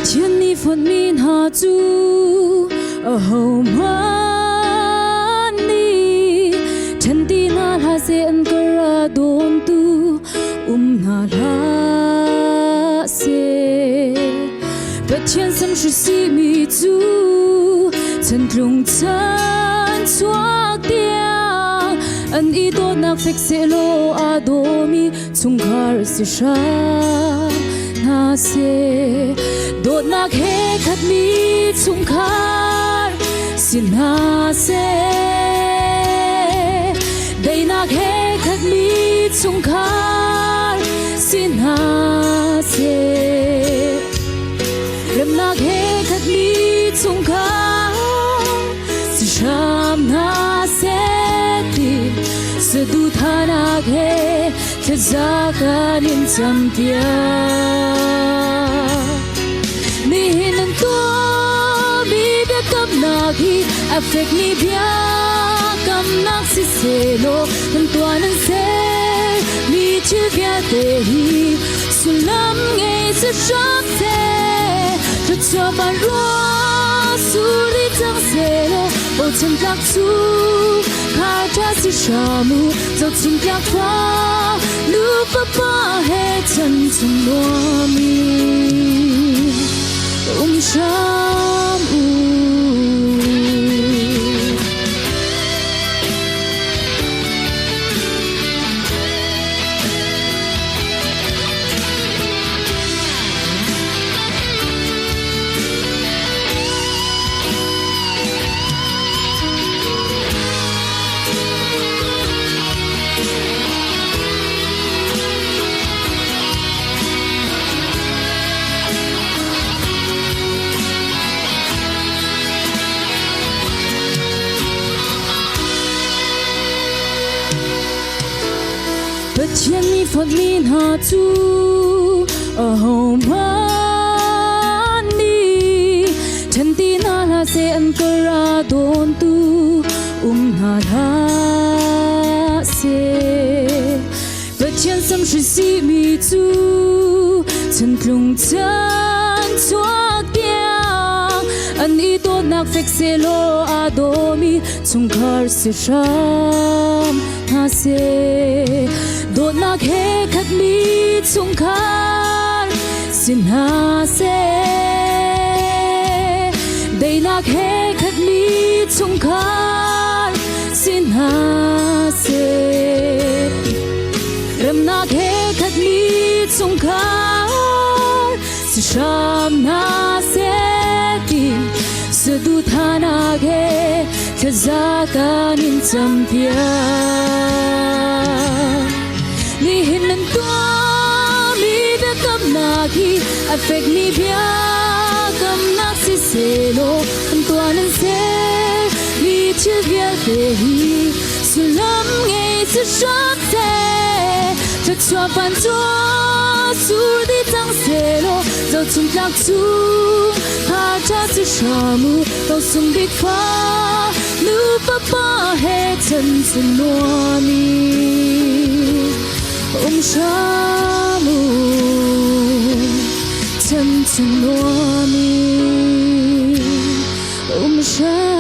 天你分明下住，后妈你，天地那拉些恩格拉东都，那拉些，白天生是西米住，晨中晨错掉，安一多那费些罗阿多米，从卡尔西沙。那些多那黑卡米从卡是那些，对那黑卡米从卡是那些，人那黑卡米从卡是什那些的，是都他那黑。Kezakanin sampia Mihinan to Bibekam nagi Afek ni biakam nagsiselo Nantuanan se Mi chivyatehi Sulam ngay sa shakte Tatsaban roa Sulit ang selo O tsamplak su Karta si shamu Zau tsimplak fa Lupa pa he chân chân loa mi shamu Bất nhiên mi phật min hà chu ở hậu mani chân tin na la se an kara don tu na la se bất nhiên sam shi si mi chu chân plung chân chuak tiang an i to nak fek se lo adomi chung khar se sham na se Đột nạc hê khát mi chung khát xin hà se Đầy nạc hê khát mi chung khát xin hà se Râm nạc hê khát mi chung khát si sham na se ti Sư du tha nạc hê khát za ka nin cham pia Ni hinan to mi bekam nagi Afek ni biakam nagsiselo Antuanan se mi chivyatehi Sulam ngay sa shakte Tatsaban to surdi tang selo Zau tsamplak su Harta si shamu Tau sumbik fa Lupa pa he chân sun loa mi shamu chân chân loa mi shamu